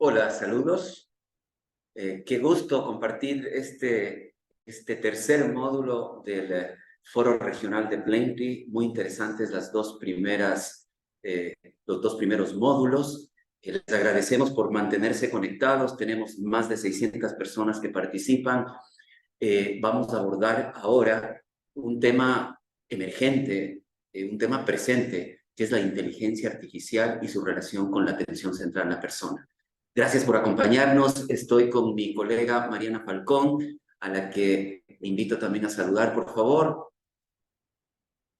Hola, saludos. Qué gusto compartir este tercer módulo del Foro Regional de Plenty. Muy interesantes los dos primeros módulos. Les agradecemos por mantenerse conectados. Tenemos más de 600 personas que participan. Vamos a abordar ahora un tema emergente, un tema presente, que es la inteligencia artificial y su relación con la atención central en la persona. Gracias por acompañarnos. Estoy con mi colega Mariana Falcón, a la que invito también a saludar, por favor.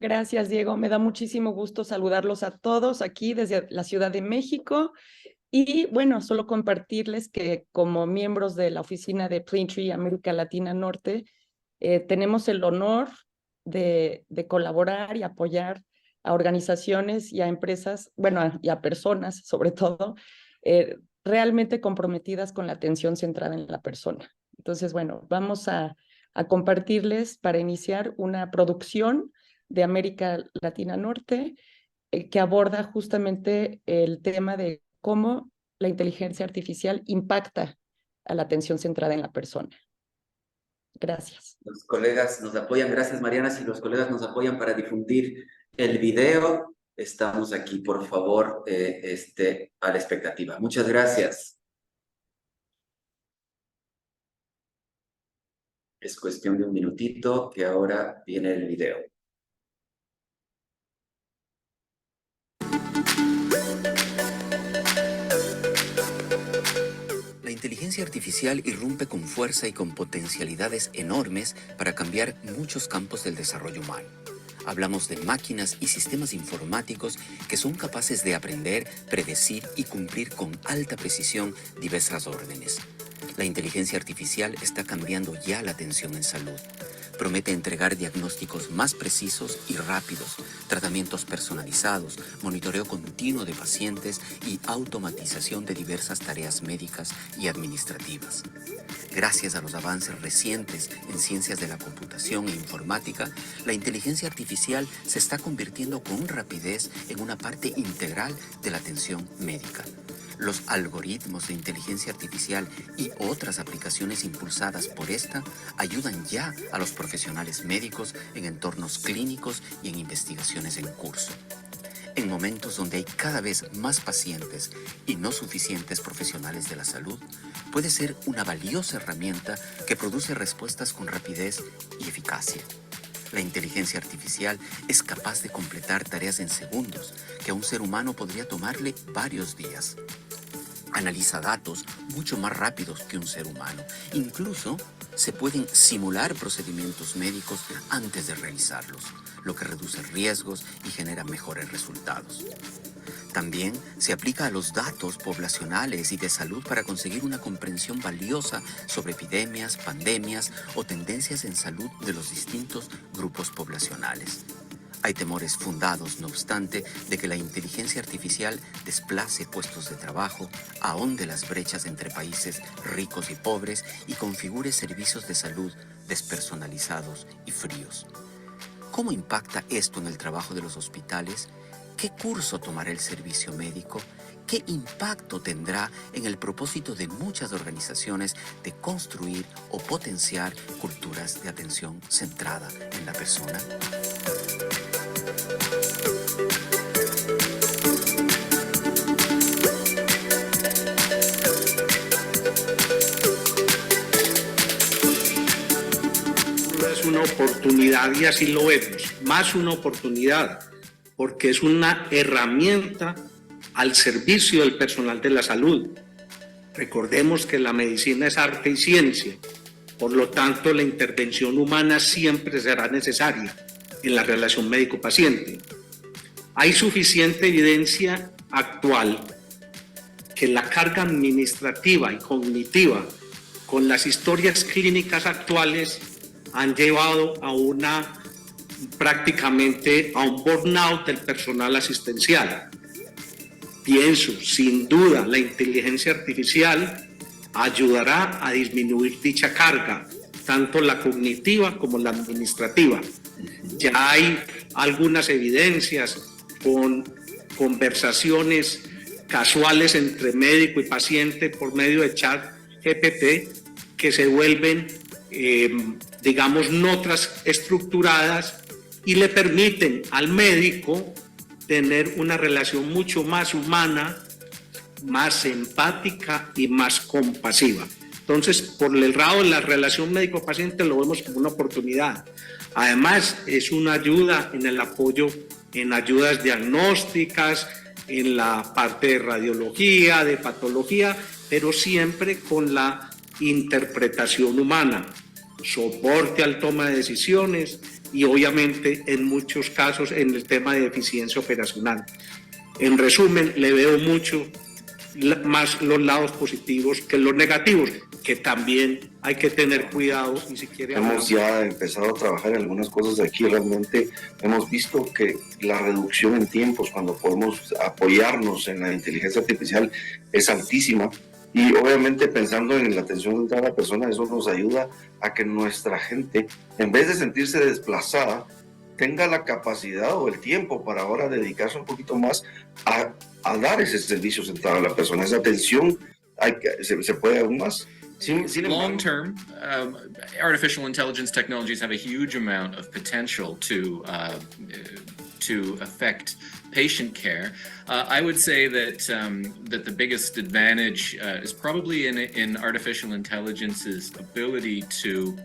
Gracias, Diego. Me da muchísimo gusto saludarlos a todos aquí desde la Ciudad de México. Y bueno, solo compartirles que como miembros de la oficina de Plenty América Latina Norte, tenemos el honor de colaborar y apoyar a organizaciones y a empresas, bueno, y a personas sobre todo, realmente comprometidas con la atención centrada en la persona. Entonces, bueno, vamos a compartirles para iniciar una producción de América Latina Norte que aborda justamente el tema de cómo la inteligencia artificial impacta a la atención centrada en la persona. Gracias. Los colegas nos apoyan. Gracias, Mariana. Si los colegas nos apoyan para difundir el video, estamos aquí, por favor, a la expectativa. Muchas gracias. Es cuestión de un minutito que ahora viene el video. La inteligencia artificial irrumpe con fuerza y con potencialidades enormes para cambiar muchos campos del desarrollo humano. Hablamos de máquinas y sistemas informáticos que son capaces de aprender, predecir y cumplir con alta precisión diversas órdenes. La inteligencia artificial está cambiando ya la atención en salud. Promete entregar diagnósticos más precisos y rápidos, tratamientos personalizados, monitoreo continuo de pacientes y automatización de diversas tareas médicas y administrativas. Gracias a los avances recientes en ciencias de la computación e informática, la inteligencia artificial se está convirtiendo con rapidez en una parte integral de la atención médica. Los algoritmos de inteligencia artificial y otras aplicaciones impulsadas por esta ayudan ya a los profesionales médicos en entornos clínicos y en investigaciones en curso. En momentos donde hay cada vez más pacientes y no suficientes profesionales de la salud, puede ser una valiosa herramienta que produce respuestas con rapidez y eficacia. La inteligencia artificial es capaz de completar tareas en segundos que a un ser humano podría tomarle varios días. Analiza datos mucho más rápidos que un ser humano. Incluso se pueden simular procedimientos médicos antes de realizarlos, lo que reduce riesgos y genera mejores resultados. También se aplica a los datos poblacionales y de salud para conseguir una comprensión valiosa sobre epidemias, pandemias o tendencias en salud de los distintos grupos poblacionales. Hay temores fundados, no obstante, de que la inteligencia artificial desplace puestos de trabajo, ahonde las brechas entre países ricos y pobres y configure servicios de salud despersonalizados y fríos. ¿Cómo impacta esto en el trabajo de los hospitales? ¿Qué curso tomará el servicio médico? ¿Qué impacto tendrá en el propósito de muchas organizaciones de construir o potenciar culturas de atención centrada en la persona? Una oportunidad, y así lo vemos, más una oportunidad, porque es una herramienta al servicio del personal de la salud. Recordemos que la medicina es arte y ciencia, por lo tanto la intervención humana siempre será necesaria en la relación médico-paciente. Hay suficiente evidencia actual que la carga administrativa y cognitiva con las historias clínicas actuales han llevado prácticamente a un burnout del personal asistencial. Pienso, sin duda, la inteligencia artificial ayudará a disminuir dicha carga, tanto la cognitiva como la administrativa. Ya hay algunas evidencias con conversaciones casuales entre médico y paciente por medio de chat GPT que se vuelven, digamos, notas estructuradas y le permiten al médico tener una relación mucho más humana, más empática y más compasiva. Entonces, por el lado de la relación médico-paciente lo vemos como una oportunidad. Además, es una ayuda en el apoyo en ayudas diagnósticas, en la parte de radiología, de patología, pero siempre con la interpretación humana, soporte al toma de decisiones y obviamente en muchos casos en el tema de eficiencia operacional. En resumen, le veo mucho más los lados positivos que los negativos, que también hay que tener cuidado y si quiere... Hemos ya empezado a trabajar en algunas cosas aquí, realmente hemos visto que la reducción en tiempos cuando podemos apoyarnos en la inteligencia artificial es altísima y obviamente pensando en la atención de cada persona eso nos ayuda a que nuestra gente, en vez de sentirse desplazada, tenga la capacidad o el tiempo para ahora dedicarse un poquito más a dar ese servicio centrado a la persona, esa atención se puede aún más. Long term, artificial intelligence technologies have a huge amount of potential to affect patient care. I would say that that the biggest advantage is probably in artificial intelligence's ability to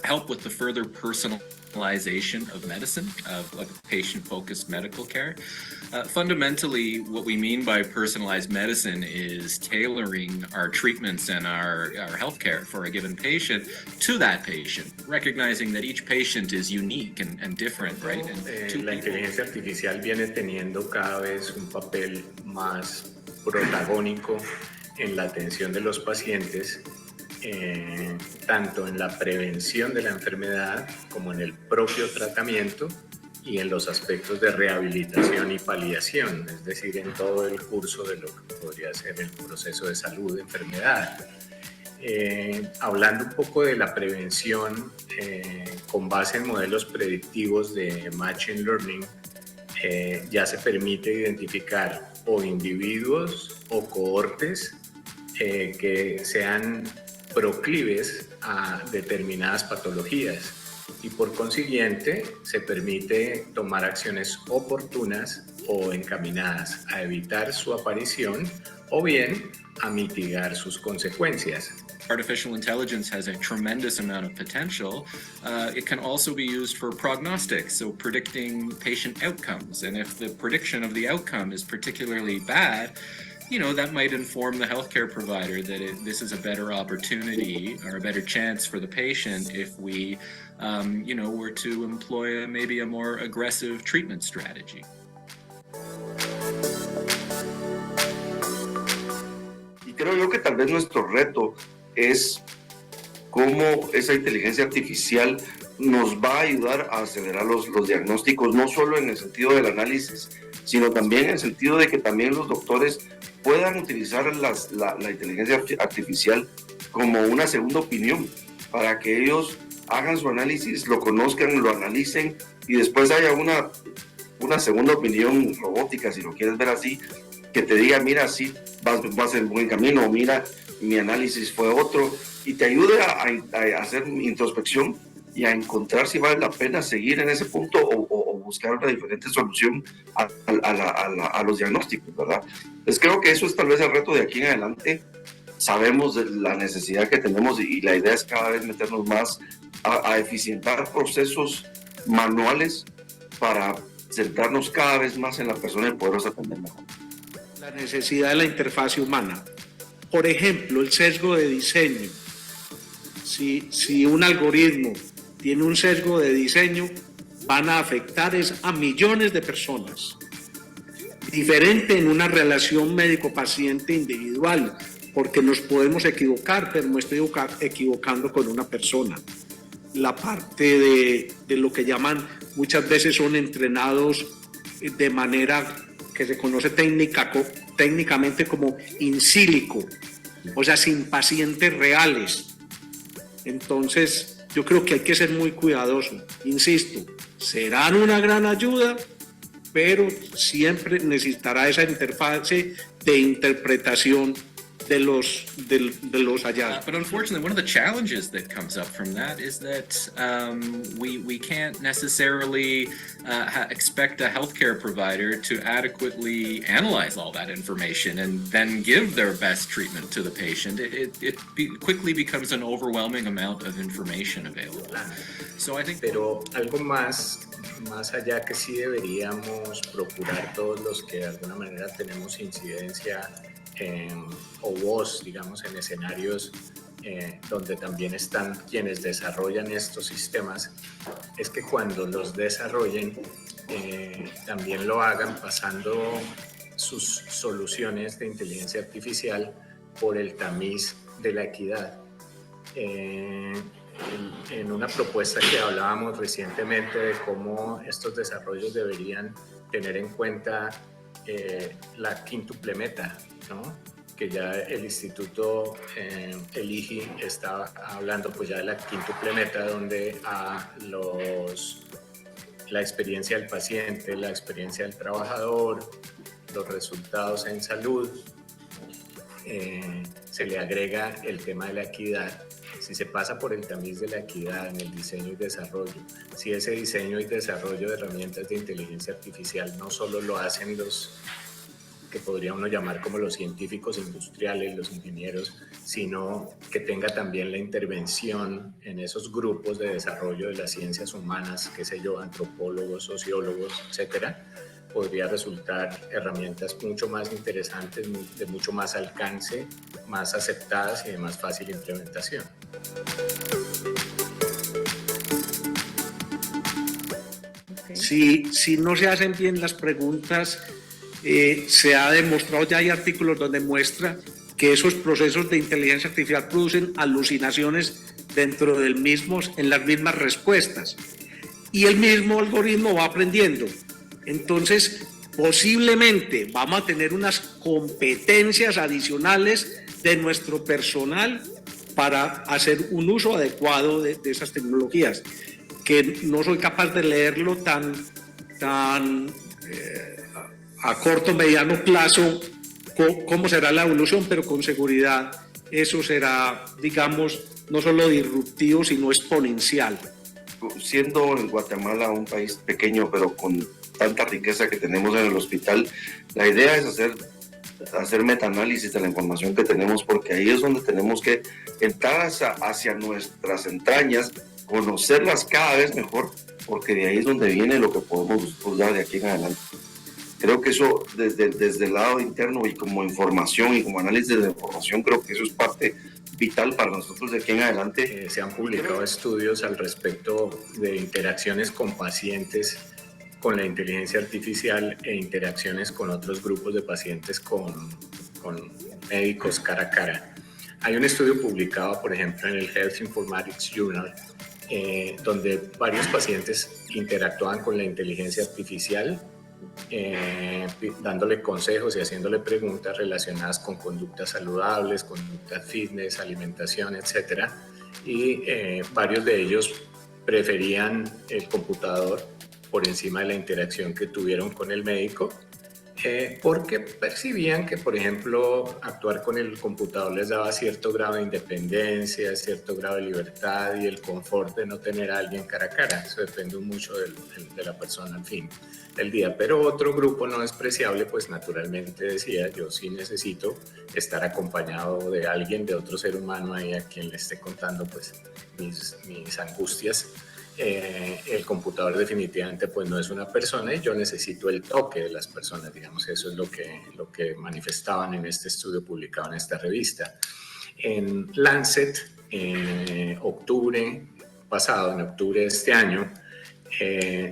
help with the further personalization of medicine, of like patient-focused medical care. Fundamentally, what we mean by personalized medicine is tailoring our treatments and our healthcare for a given patient to that patient, recognizing that each patient is unique and different, right? La inteligencia artificial viene teniendo cada vez un papel más protagónico en la atención de los pacientes, tanto en la prevención de la enfermedad como en el propio tratamiento y en los aspectos de rehabilitación y paliación, es decir, en todo el curso de lo que podría ser el proceso de salud de enfermedad. Hablando un poco de la prevención, con base en modelos predictivos de Machine Learning, ya se permite identificar o individuos o cohortes que sean proclives a determinadas patologías y por consiguiente se permite tomar acciones oportunas o encaminadas a evitar su aparición o bien a mitigar sus consecuencias. Artificial intelligence has a tremendous amount of potential. It can also be used for prognostics, so predicting patient outcomes. And if the prediction of the outcome is particularly bad, you know, that might inform the healthcare provider that this is a better opportunity or a better chance for the patient if we, you know, were to employ maybe a more aggressive treatment strategy. Y creo yo que tal vez nuestro reto es cómo esa inteligencia artificial nos va a ayudar a acelerar los diagnósticos, no solo en el sentido del análisis, sino también en el sentido de que también los doctores puedan utilizar la inteligencia artificial como una segunda opinión, para que ellos hagan su análisis, lo conozcan, lo analicen y después haya una segunda opinión robótica, si lo quieres ver así, que te diga, mira, sí, vas en buen camino, mira, mi análisis fue otro, y te ayude a hacer introspección y a encontrar si vale la pena seguir en ese punto o buscar una diferente solución a los diagnósticos, ¿verdad? Entonces creo que eso es tal vez el reto de aquí en adelante. Sabemos de la necesidad que tenemos y la idea es cada vez meternos más a eficientar procesos manuales para centrarnos cada vez más en la persona y poderlos atender mejor. La necesidad de la interfaz humana. Por ejemplo, el sesgo de diseño. Si un algoritmo tiene un sesgo de diseño, van a afectar a millones de personas. Diferente en una relación médico-paciente individual, porque nos podemos equivocar, pero me estoy equivocando con una persona. La parte de lo que llaman, muchas veces son entrenados de manera que se conoce técnicamente como in silico, o sea, sin pacientes reales. Entonces, yo creo que hay que ser muy cuidadoso. Insisto, serán una gran ayuda, pero siempre necesitará esa interfase de interpretación de los hallazgos. But unfortunately, one of the challenges that comes up from that is that we can't necessarily expect a healthcare provider to adequately analyze all that information and then give their best treatment to the patient. It quickly becomes an overwhelming amount of information available. So I think. Pero algo más allá que sí deberíamos procurar todos los que de alguna manera tenemos incidencia o voz, digamos, en escenarios donde también están quienes desarrollan estos sistemas, es que cuando los desarrollen también lo hagan pasando sus soluciones de inteligencia artificial por el tamiz de la equidad. En una propuesta que hablábamos recientemente de cómo estos desarrollos deberían tener en cuenta la quíntuple meta, ¿no? Que ya el instituto, el IGI, está hablando pues ya de la quíntuple meta, donde la experiencia del paciente, la experiencia del trabajador, los resultados en salud, se le agrega el tema de la equidad. Si se pasa por el tamiz de la equidad en el diseño y desarrollo, si ese diseño y desarrollo de herramientas de inteligencia artificial no solo lo hacen los que podría uno llamar como los científicos industriales, los ingenieros, sino que tenga también la intervención en esos grupos de desarrollo de las ciencias humanas, qué sé yo, antropólogos, sociólogos, etcétera, podría resultar herramientas mucho más interesantes, de mucho más alcance, más aceptadas y de más fácil implementación. Si no se hacen bien las preguntas, se ha demostrado, ya hay artículos donde muestra que esos procesos de inteligencia artificial producen alucinaciones dentro del mismo, en las mismas respuestas, y el mismo algoritmo va aprendiendo. Entonces, posiblemente vamos a tener unas competencias adicionales de nuestro personal para hacer un uso adecuado de esas tecnologías, que no soy capaz de leerlo tan a corto, mediano plazo, cómo será la evolución, pero con seguridad eso será, digamos, no solo disruptivo, sino exponencial. Siendo en Guatemala un país pequeño, pero con tanta riqueza que tenemos en el hospital, la idea es hacer metaanálisis de la información que tenemos, porque ahí es donde tenemos que entrar hacia nuestras entrañas, conocerlas cada vez mejor, porque de ahí es donde viene lo que podemos juzgar de aquí en adelante. Creo que eso desde el lado interno y como información y como análisis de la información, creo que eso es parte vital para nosotros de aquí en adelante. Se han publicado estudios al respecto de interacciones con pacientes con la inteligencia artificial e interacciones con otros grupos de pacientes con médicos cara a cara. Hay un estudio publicado, por ejemplo, en el Health Informatics Journal, donde varios pacientes interactuaban con la inteligencia artificial, dándole consejos y haciéndole preguntas relacionadas con conductas saludables, conductas fitness, alimentación, etc. Y varios de ellos preferían el computador por encima de la interacción que tuvieron con el médico, porque percibían que, por ejemplo, actuar con el computador les daba cierto grado de independencia, cierto grado de libertad y el confort de no tener a alguien cara a cara. Eso depende mucho de la persona, en fin, del día. Pero otro grupo no despreciable, pues naturalmente decía, yo sí necesito estar acompañado de alguien, de otro ser humano ahí a quien le esté contando pues mis angustias. El computador definitivamente pues no es una persona y yo necesito el toque de las personas, digamos, eso es lo que manifestaban en este estudio publicado en esta revista. En Lancet, en octubre pasado, en octubre de este año,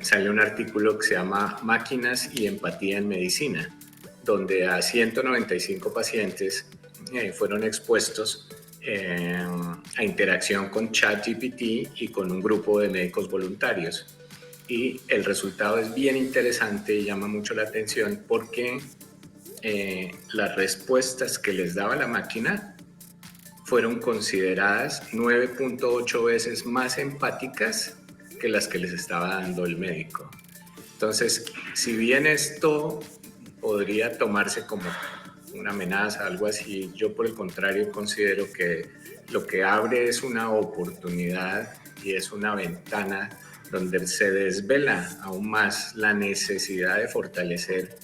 salió un artículo que se llama Máquinas y empatía en medicina, donde a 195 pacientes fueron expuestos a interacción con ChatGPT y con un grupo de médicos voluntarios. Y el resultado es bien interesante y llama mucho la atención porque las respuestas que les daba la máquina fueron consideradas 9.8 veces más empáticas que las que les estaba dando el médico. Entonces, si bien esto podría tomarse como una amenaza, algo así, yo por el contrario considero que lo que abre es una oportunidad y es una ventana donde se desvela aún más la necesidad de fortalecer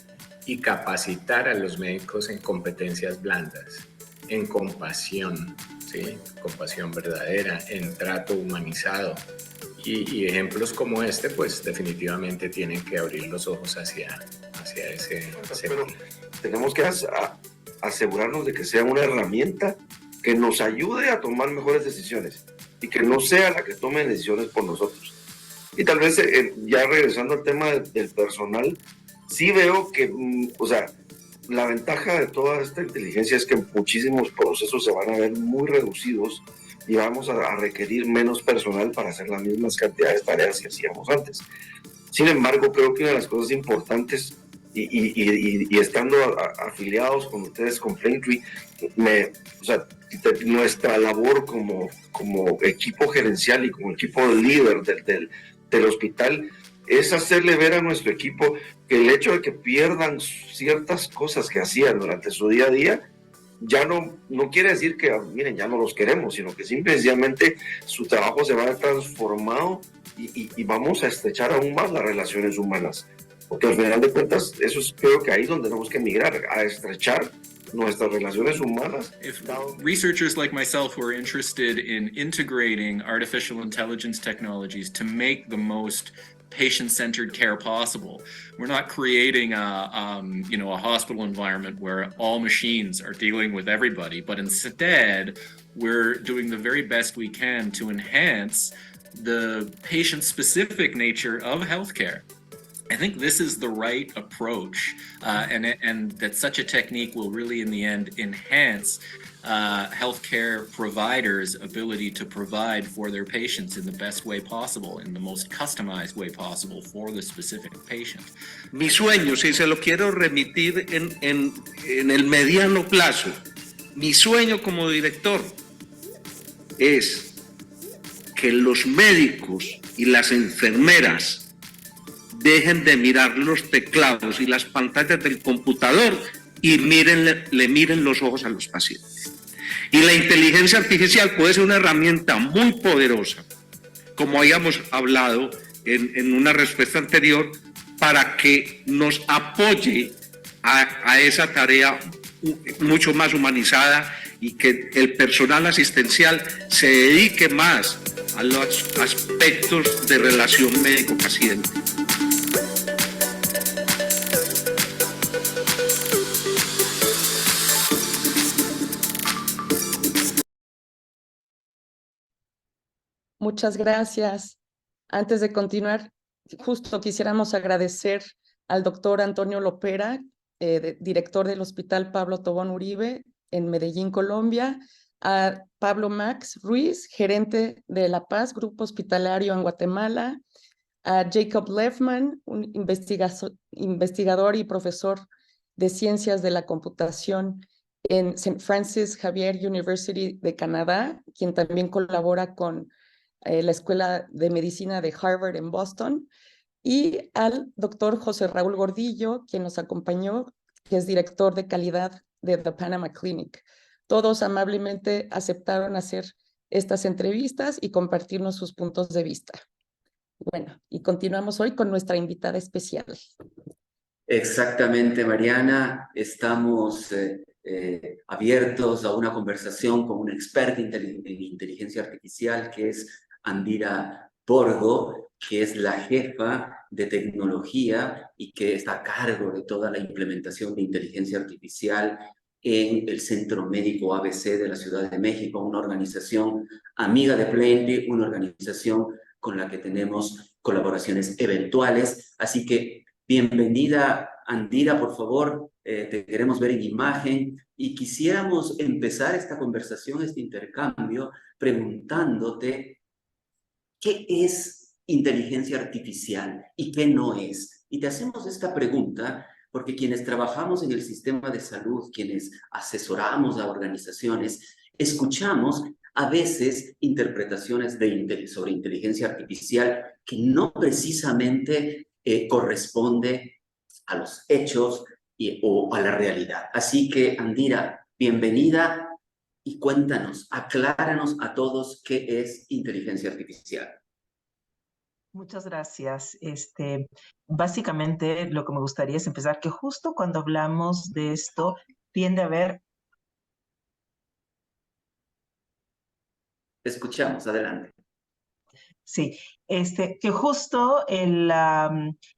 y capacitar a los médicos en competencias blandas, en compasión, ¿sí? Compasión verdadera, en trato humanizado. Y ejemplos como este, pues definitivamente tienen que abrir los ojos hacia ese Pero tenemos que asegurarnos de que sea una herramienta que nos ayude a tomar mejores decisiones y que no sea la que tome decisiones por nosotros. Y tal vez, ya regresando al tema del personal, sí veo que, o sea, la ventaja de toda esta inteligencia es que muchísimos procesos se van a ver muy reducidos y vamos a requerir menos personal para hacer las mismas cantidades de tareas que hacíamos antes. Sin embargo, creo que una de las cosas importantes, y estando afiliados con ustedes, con Planetree, o sea, nuestra labor como equipo gerencial y como equipo líder del hospital es hacerle ver a nuestro equipo que el hecho de que pierdan ciertas cosas que hacían durante su día a día ya no quiere decir que, miren, ya no los queremos, sino que simplemente su trabajo se va a ver transformado y vamos a estrechar aún más las relaciones humanas. Porque al final de cuentas, eso es, creo que ahí es donde tenemos que migrar, a estrechar nuestras relaciones humanas. If researchers like myself who are interested in integrating artificial intelligence technologies to make the most patient-centered care possible, we're not creating a hospital environment where all machines are dealing with everybody, but instead we're doing the very best we can to enhance the patient-specific nature of healthcare. I think this is the right approach, and that such a technique will really, in the end, enhance healthcare providers' ability to provide for their patients in the best way possible, in the most customized way possible for the specific patient. Mi sueño, si se lo quiero remitir en el mediano plazo, mi sueño como director es que los médicos y las enfermeras dejen de mirar los teclados y las pantallas del computador y le miren los ojos a los pacientes. Y la inteligencia artificial puede ser una herramienta muy poderosa, como habíamos hablado en una respuesta anterior, para que nos apoye a esa tarea mucho más humanizada y que el personal asistencial se dedique más a los aspectos de relación médico-paciente. Muchas gracias. Antes de continuar, justo quisiéramos agradecer al doctor Antonio Lopera, director del Hospital Pablo Tobón Uribe en Medellín, Colombia, a Pablo Max Ruiz, gerente de La Paz, Grupo Hospitalario en Guatemala, a Jacob Lefman, un investigador y profesor de Ciencias de la Computación en St. Francis Xavier University de Canadá, quien también colabora con la Escuela de Medicina de Harvard en Boston, y al doctor José Raúl Gordillo, quien nos acompañó, que es director de calidad de The Panama Clinic. Todos amablemente aceptaron hacer estas entrevistas y compartirnos sus puntos de vista. Bueno, y continuamos hoy con nuestra invitada especial. Exactamente, Mariana. Estamos abiertos a una conversación con una experta en inteligencia artificial que es Andira Borgo, que es la jefa de tecnología y que está a cargo de toda la implementación de inteligencia artificial en el Centro Médico ABC de la Ciudad de México, una organización amiga de Planetree, una organización con la que tenemos colaboraciones eventuales. Así que bienvenida, Andira, por favor, te queremos ver en imagen y quisiéramos empezar esta conversación, este intercambio, preguntándote ¿qué es inteligencia artificial y qué no es? Y te hacemos esta pregunta porque quienes trabajamos en el sistema de salud, quienes asesoramos a organizaciones, escuchamos a veces interpretaciones sobre inteligencia artificial que no precisamente corresponde a los hechos o a la realidad. Así que, Andira, bienvenida y cuéntanos, acláranos a todos qué es inteligencia artificial. Muchas gracias. Básicamente lo que me gustaría es empezar que justo cuando hablamos de esto tiende a haber... Te escuchamos, adelante. Sí, que justo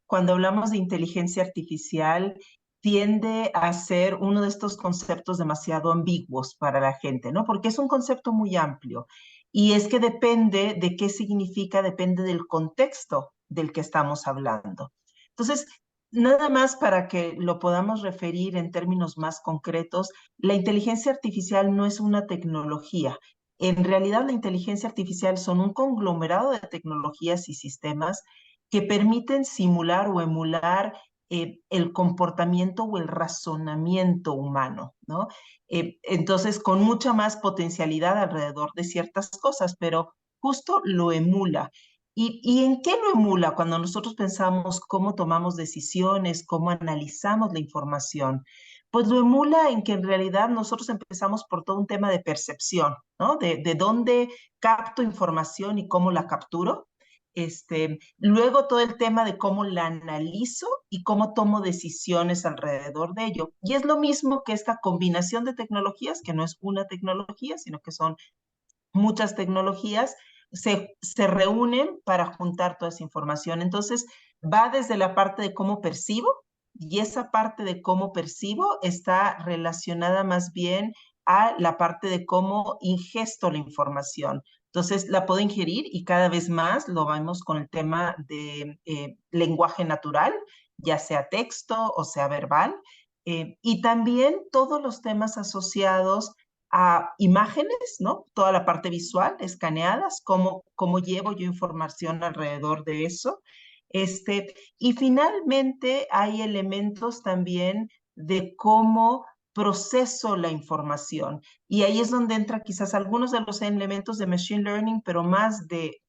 cuando hablamos de inteligencia artificial tiende a ser uno de estos conceptos demasiado ambiguos para la gente, ¿no? Porque es un concepto muy amplio y es que depende de qué significa, depende del contexto del que estamos hablando. Entonces, nada más para que lo podamos referir en términos más concretos, la inteligencia artificial no es una tecnología. En realidad, la inteligencia artificial son un conglomerado de tecnologías y sistemas que permiten simular o emular el comportamiento o el razonamiento humano, ¿no? Entonces, con mucha más potencialidad alrededor de ciertas cosas, pero justo lo emula. ¿Y en qué lo emula? Cuando nosotros pensamos cómo tomamos decisiones, cómo analizamos la información, pues lo emula en que en realidad nosotros empezamos por todo un tema de percepción, ¿no? De dónde capto información y cómo la capturo. Luego todo el tema de cómo la analizo y cómo tomo decisiones alrededor de ello. Y es lo mismo que esta combinación de tecnologías, que no es una tecnología, sino que son muchas tecnologías, se reúnen para juntar toda esa información. Entonces, va desde la parte de cómo percibo, y esa parte de cómo percibo está relacionada más bien a la parte de cómo ingesto la información. Entonces, la puedo ingerir y cada vez más lo vemos con el tema de lenguaje natural, ya sea texto o sea verbal, y también todos los temas asociados a imágenes, ¿no? Toda la parte visual, escaneadas, cómo llevo yo información alrededor de eso. Y finalmente hay elementos también de cómo proceso la información. Y ahí es donde entra quizás algunos de los elementos de Machine Learning, pero más de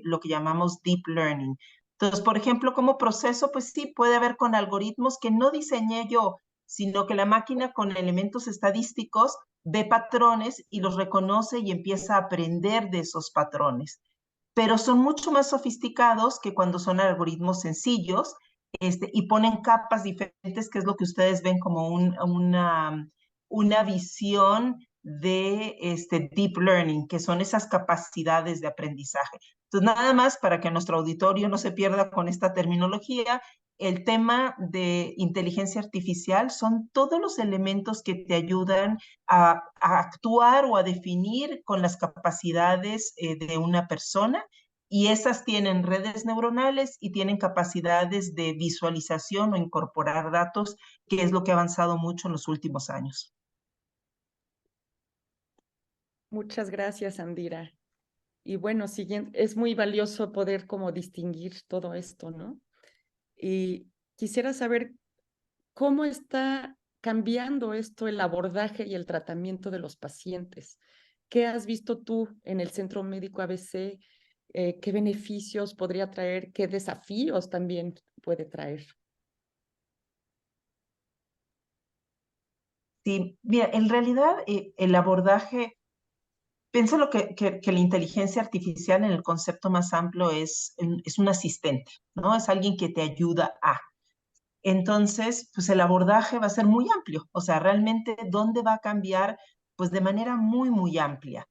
lo que llamamos Deep Learning. Entonces, por ejemplo, ¿cómo proceso? Pues sí, puede haber con algoritmos que no diseñé yo, sino que la máquina con elementos estadísticos ve patrones y los reconoce y empieza a aprender de esos patrones. Pero son mucho más sofisticados que cuando son algoritmos sencillos, y ponen capas diferentes, que es lo que ustedes ven como una visión de deep learning, que son esas capacidades de aprendizaje. Entonces, nada más para que nuestro auditorio no se pierda con esta terminología, el tema de inteligencia artificial son todos los elementos que te ayudan a actuar o a definir con las capacidades de una persona, y esas tienen redes neuronales y tienen capacidades de visualización o incorporar datos, que es lo que ha avanzado mucho en los últimos años. Muchas gracias, Andira. Y bueno, es muy valioso poder como distinguir todo esto, ¿no? Y quisiera saber cómo está cambiando esto el abordaje y el tratamiento de los pacientes. ¿Qué has visto tú en el Centro Médico ABC? ¿Qué beneficios podría traer? ¿Qué desafíos también puede traer? Sí, mira, en realidad el abordaje, pienso que la inteligencia artificial en el concepto más amplio es un asistente, ¿no? Es alguien que te ayuda a. Entonces, pues el abordaje va a ser muy amplio, o sea, realmente dónde va a cambiar, pues de manera muy, muy amplia.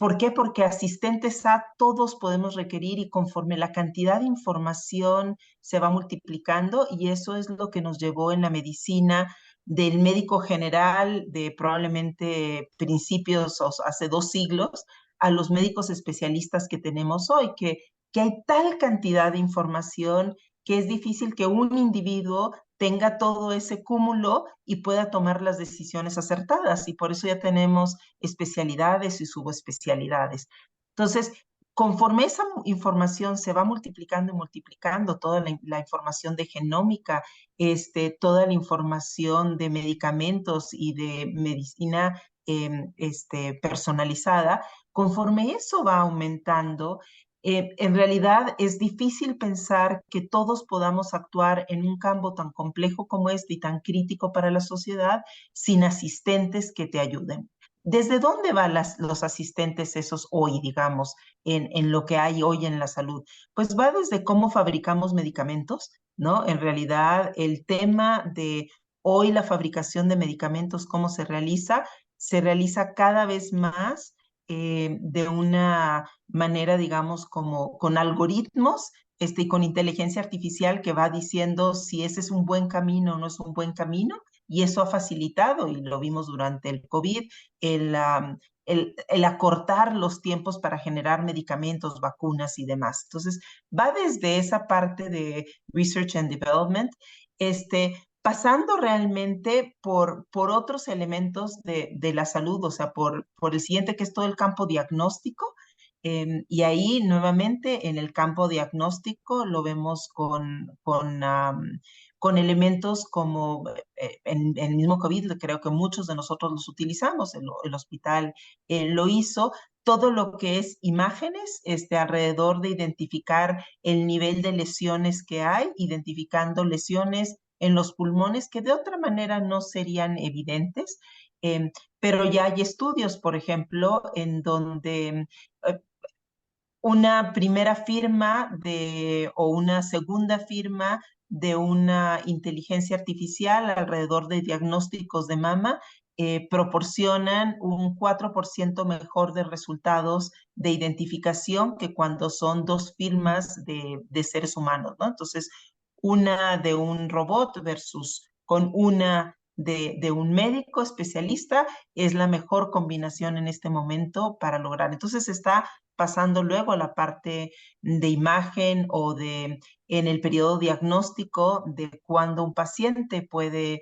¿Por qué? Porque asistentes a todos podemos requerir y conforme la cantidad de información se va multiplicando, y eso es lo que nos llevó en la medicina del médico general de probablemente principios o hace 2 siglos a los médicos especialistas que tenemos hoy, que hay tal cantidad de información que es difícil que un individuo tenga todo ese cúmulo y pueda tomar las decisiones acertadas. Y por eso ya tenemos especialidades y subespecialidades. Entonces, conforme esa información se va multiplicando y multiplicando, toda la información de genómica, toda la información de medicamentos y de medicina personalizada, conforme eso va aumentando, En realidad es difícil pensar que todos podamos actuar en un campo tan complejo como este y tan crítico para la sociedad sin asistentes que te ayuden. ¿Desde dónde van los asistentes esos hoy, digamos, en lo que hay hoy en la salud? Pues va desde cómo fabricamos medicamentos, ¿no? En realidad, el tema de hoy la fabricación de medicamentos, cómo se realiza cada vez más de una manera, digamos, como con algoritmos y con inteligencia artificial que va diciendo si ese es un buen camino o no es un buen camino, y eso ha facilitado, y lo vimos durante el COVID, el acortar los tiempos para generar medicamentos, vacunas y demás. Entonces, va desde esa parte de Research and Development, pasando realmente por otros elementos de la salud, o sea, por el siguiente, que es todo el campo diagnóstico. Y ahí, nuevamente, en el campo diagnóstico lo vemos con elementos como en el mismo COVID, creo que muchos de nosotros los utilizamos, el hospital lo hizo, todo lo que es imágenes alrededor de identificar el nivel de lesiones que hay, identificando lesiones en los pulmones que de otra manera no serían evidentes, pero ya hay estudios, por ejemplo, en donde una primera firma o una segunda firma de una inteligencia artificial alrededor de diagnósticos de mama proporcionan un 4% mejor de resultados de identificación que cuando son dos firmas de seres humanos, ¿no? Entonces, una de un robot versus con una de un médico especialista es la mejor combinación en este momento para lograr. Entonces, está pasando luego a la parte de imagen o en el periodo diagnóstico de cuando un paciente puede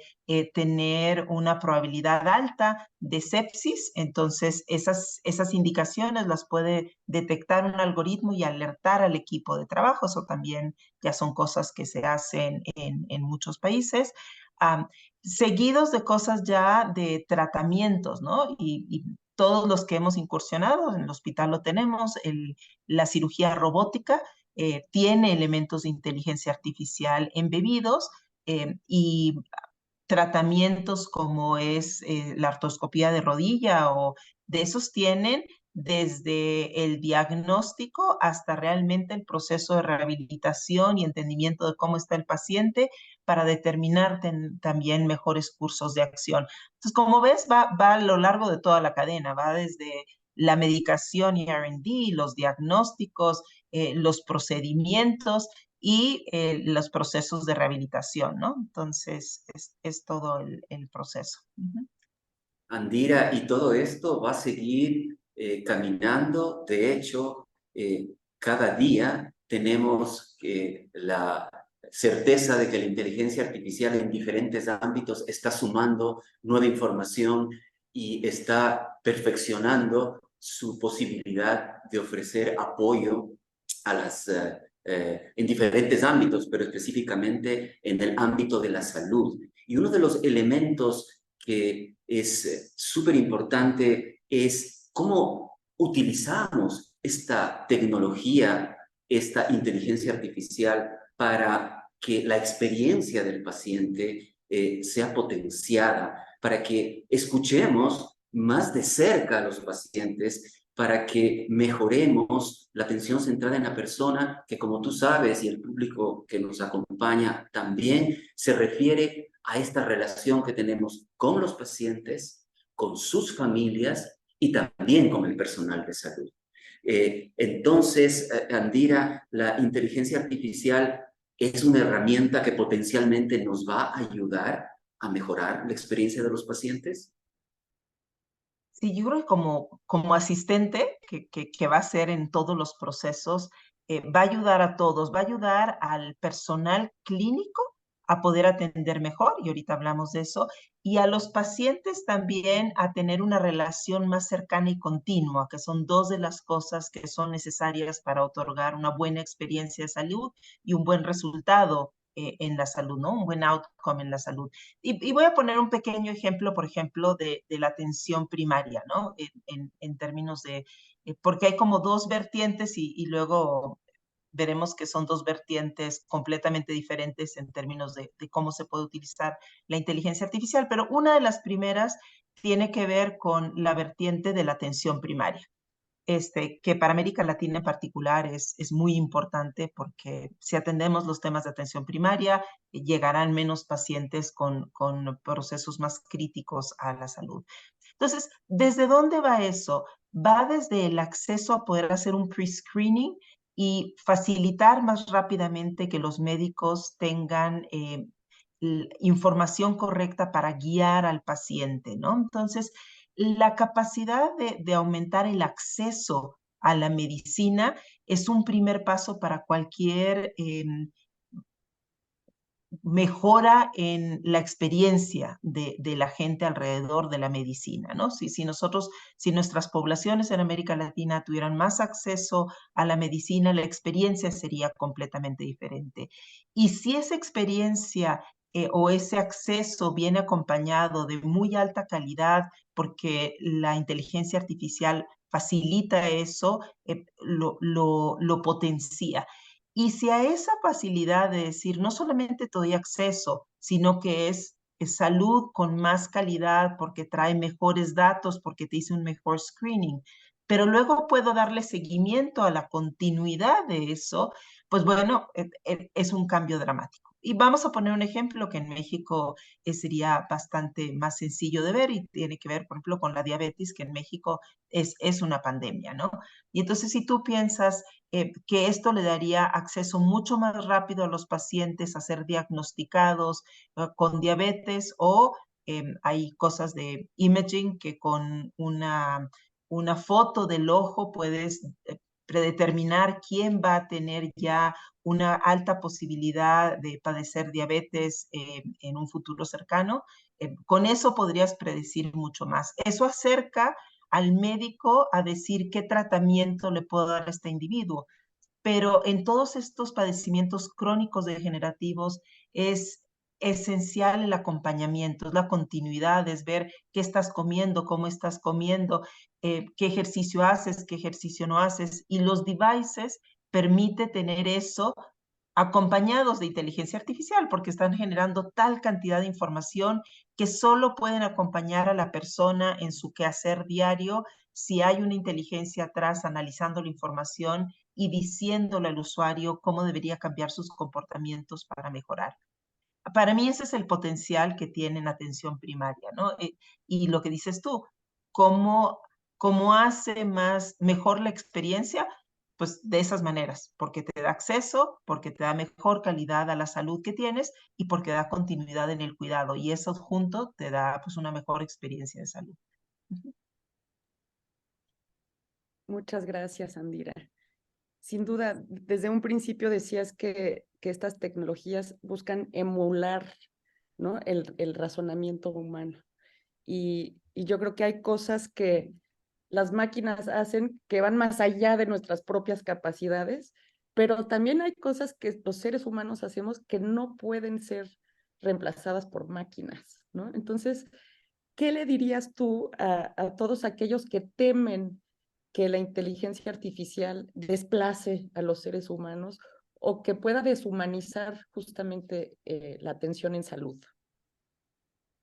tener una probabilidad alta de sepsis. Entonces, esas indicaciones las puede detectar un algoritmo y alertar al equipo de trabajo. Eso también ya son cosas que se hacen en muchos países. Seguidos de cosas ya de tratamientos, ¿no? Y todos los que hemos incursionado, en el hospital lo tenemos, la cirugía robótica tiene elementos de inteligencia artificial embebidos y tratamientos como es la artroscopía de rodilla o de esos tienen desde el diagnóstico hasta realmente el proceso de rehabilitación y entendimiento de cómo está el paciente para determinar también mejores cursos de acción. Entonces, como ves, va a lo largo de toda la cadena, va desde la medicación y R&D, los diagnósticos, los procedimientos y los procesos de rehabilitación, ¿no? Entonces, es todo el proceso. Andira, y todo esto va a seguir caminando. De hecho, cada día tenemos la certeza de que la inteligencia artificial en diferentes ámbitos está sumando nueva información y está perfeccionando su posibilidad de ofrecer apoyo a en diferentes ámbitos, pero específicamente en el ámbito de la salud. Y uno de los elementos que es súper importante es cómo utilizamos esta tecnología, esta inteligencia artificial para que la experiencia del paciente sea potenciada, para que escuchemos más de cerca a los pacientes, para que mejoremos la atención centrada en la persona, que como tú sabes y el público que nos acompaña también se refiere a esta relación que tenemos con los pacientes, con sus familias y también con el personal de salud. Entonces, Andira, la inteligencia artificial es una herramienta que potencialmente nos va a ayudar a mejorar la experiencia de los pacientes. Sí, yo creo que como asistente que va a ser en todos los procesos, va a ayudar a todos, va a ayudar al personal clínico a poder atender mejor, y ahorita hablamos de eso, y a los pacientes también a tener una relación más cercana y continua, que son dos de las cosas que son necesarias para otorgar una buena experiencia de salud y un buen resultado en la salud, ¿no? Un buen outcome en la salud. Y voy a poner un pequeño ejemplo, por ejemplo, de la atención primaria, ¿no? En términos de porque hay como dos vertientes y luego veremos que son dos vertientes completamente diferentes en términos de cómo se puede utilizar la inteligencia artificial, pero una de las primeras tiene que ver con la vertiente de la atención primaria. Que para América Latina en particular es muy importante porque si atendemos los temas de atención primaria, llegarán menos pacientes con procesos más críticos a la salud. Entonces, ¿desde dónde va eso? Va desde el acceso a poder hacer un pre-screening y facilitar más rápidamente que los médicos tengan información correcta para guiar al paciente, ¿no? Entonces, la capacidad de aumentar el acceso a la medicina es un primer paso para cualquier mejora en la experiencia de la gente alrededor de la medicina, ¿no? Si nuestras poblaciones en América Latina tuvieran más acceso a la medicina, la experiencia sería completamente diferente. Y si esa experiencia o ese acceso viene acompañado de muy alta calidad, porque la inteligencia artificial facilita eso, lo potencia. Y si a esa facilidad de decir, no solamente te doy acceso, sino que es salud con más calidad porque trae mejores datos, porque te hice un mejor screening, pero luego puedo darle seguimiento a la continuidad de eso, pues bueno, es un cambio dramático. Y vamos a poner un ejemplo que en México sería bastante más sencillo de ver y tiene que ver, por ejemplo, con la diabetes, que en México es una pandemia, ¿no? Y entonces si tú piensas que esto le daría acceso mucho más rápido a los pacientes a ser diagnosticados con diabetes o hay cosas de imaging que con una foto del ojo puedes predeterminar quién va a tener ya una alta posibilidad de padecer diabetes en un futuro cercano. Con eso podrías predecir mucho más. Eso acerca al médico a decir qué tratamiento le puedo dar a este individuo. Pero en todos estos padecimientos crónicos degenerativos es esencial el acompañamiento, es la continuidad, es ver qué estás comiendo, cómo estás comiendo, qué ejercicio haces, qué ejercicio no haces. Y los devices permite tener eso acompañados de inteligencia artificial, porque están generando tal cantidad de información que solo pueden acompañar a la persona en su quehacer diario si hay una inteligencia atrás analizando la información y diciéndole al usuario cómo debería cambiar sus comportamientos para mejorar. Para mí ese es el potencial que tiene en atención primaria, ¿no? Y lo que dices tú, ¿cómo hace mejor la experiencia? Pues de esas maneras, porque te da acceso, porque te da mejor calidad a la salud que tienes y porque da continuidad en el cuidado. Y eso junto te da pues una mejor experiencia de salud. Muchas gracias, Andira. Sin duda, desde un principio decías que estas tecnologías buscan emular, ¿no? el razonamiento humano. Y yo creo que hay cosas que las máquinas hacen que van más allá de nuestras propias capacidades, pero también hay cosas que los seres humanos hacemos que no pueden ser reemplazadas por máquinas, ¿no? Entonces, ¿qué le dirías tú a todos aquellos que temen que la inteligencia artificial desplace a los seres humanos o que pueda deshumanizar justamente la atención en salud?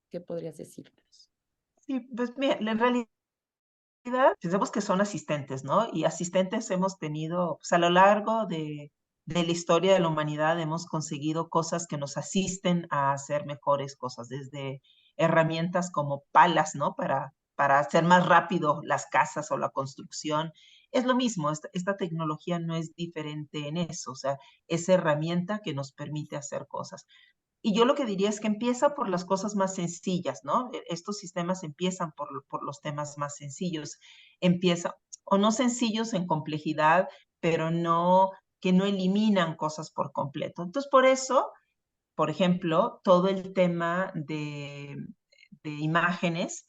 ¿Qué podrías decirnos? Sí, pues mira, en realidad pensemos que son asistentes, ¿no? Y asistentes hemos tenido, pues a lo largo de la historia de la humanidad hemos conseguido cosas que nos asisten a hacer mejores cosas, desde herramientas como palas, ¿no? Para hacer más rápido las casas o la construcción. Es lo mismo, esta tecnología no es diferente en eso, o sea, es herramienta que nos permite hacer cosas. Y yo lo que diría es que empieza por las cosas más sencillas, ¿no? Estos sistemas empiezan por los temas más sencillos. Empieza, o no sencillos en complejidad, pero que no eliminan cosas por completo. Entonces, por eso, por ejemplo, todo el tema de imágenes,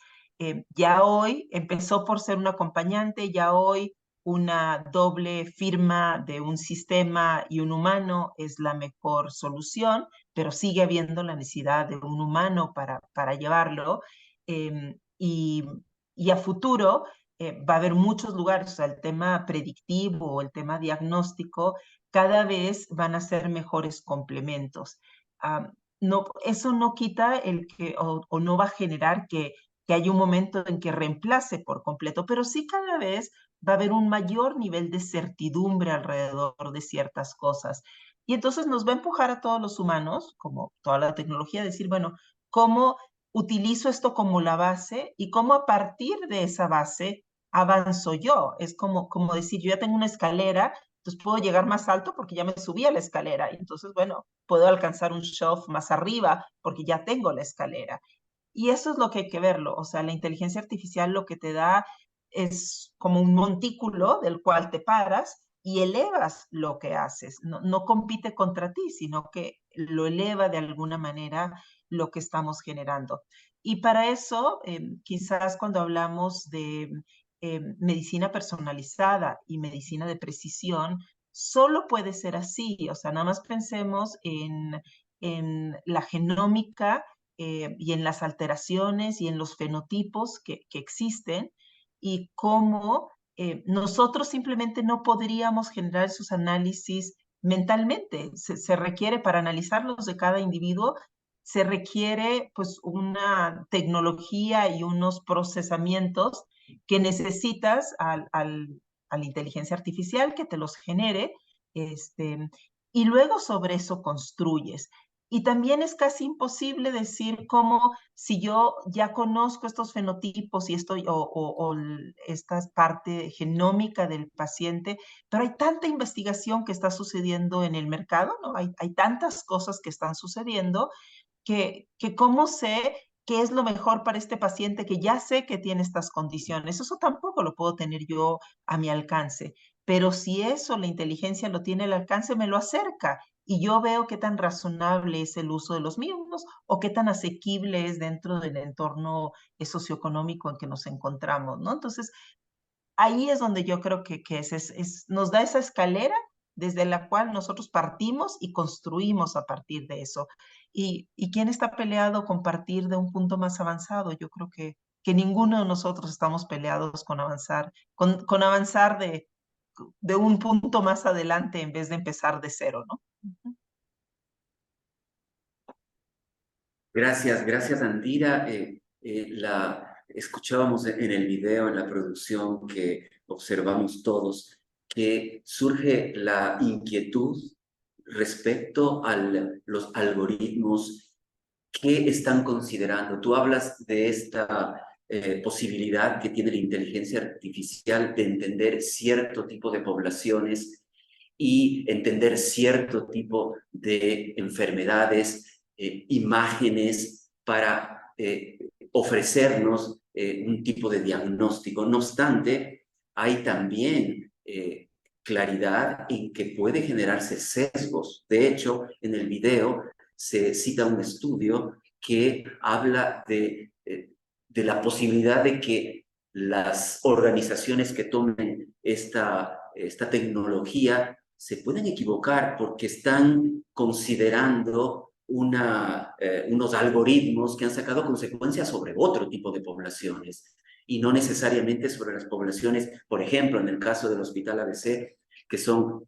ya hoy empezó por ser un acompañante, ya hoy una doble firma de un sistema y un humano es la mejor solución, pero sigue habiendo la necesidad de un humano para llevarlo. Y a futuro va a haber muchos lugares, o sea, el tema predictivo, el tema diagnóstico, cada vez van a ser mejores complementos. No, eso no quita o no va a generar que haya un momento en que reemplace por completo, pero sí cada vez va a haber un mayor nivel de certidumbre alrededor de ciertas cosas. Y entonces nos va a empujar a todos los humanos, como toda la tecnología, a decir, bueno, ¿cómo utilizo esto como la base y cómo a partir de esa base avanzo yo? Es como decir, yo ya tengo una escalera, entonces puedo llegar más alto porque ya me subí a la escalera. Entonces, bueno, puedo alcanzar un shelf más arriba porque ya tengo la escalera. Y eso es lo que hay que verlo. O sea, la inteligencia artificial lo que te da es como un montículo del cual te paras y elevas lo que haces. No, no compite contra ti, sino que lo eleva de alguna manera lo que estamos generando. Y para eso, quizás cuando hablamos de medicina personalizada y medicina de precisión, solo puede ser así. O sea, nada más pensemos en la genómica y en las alteraciones y en los fenotipos que existen y cómo nosotros simplemente no podríamos generar esos análisis mentalmente. Se requiere para analizarlos de cada individuo, se requiere pues una tecnología y unos procesamientos que necesitas a la inteligencia artificial que te los genere, y luego sobre eso construyes. Y también es casi imposible decir cómo si yo ya conozco estos fenotipos y esta parte genómica del paciente, pero hay tanta investigación que está sucediendo en el mercado, ¿no? Hay tantas cosas que están sucediendo que cómo sé qué es lo mejor para este paciente que ya sé que tiene estas condiciones. Eso tampoco lo puedo tener yo a mi alcance. Pero si eso, la inteligencia lo tiene al alcance, me lo acerca y yo veo qué tan razonable es el uso de los mismos o qué tan asequible es dentro del entorno socioeconómico en que nos encontramos, ¿no? Entonces, ahí es donde yo creo que nos da esa escalera desde la cual nosotros partimos y construimos a partir de eso. ¿Y quién está peleado con partir de un punto más avanzado? Yo creo que ninguno de nosotros estamos peleados con avanzar, con avanzar de un punto más adelante en vez de empezar de cero, ¿no? Gracias, gracias, Andira. Escuchábamos en el video, en la producción que observamos todos, que surge la inquietud respecto a los algoritmos que están considerando. Tú hablas de esta posibilidad que tiene la inteligencia artificial de entender cierto tipo de poblaciones y entender cierto tipo de enfermedades, imágenes para ofrecernos un tipo de diagnóstico. No obstante, hay también claridad en que puede generarse sesgos. De hecho, en el video se cita un estudio que habla de la posibilidad de que las organizaciones que tomen esta tecnología se pueden equivocar porque están considerando unos algoritmos que han sacado consecuencias sobre otro tipo de poblaciones y no necesariamente sobre las poblaciones, por ejemplo, en el caso del Hospital ABC, que son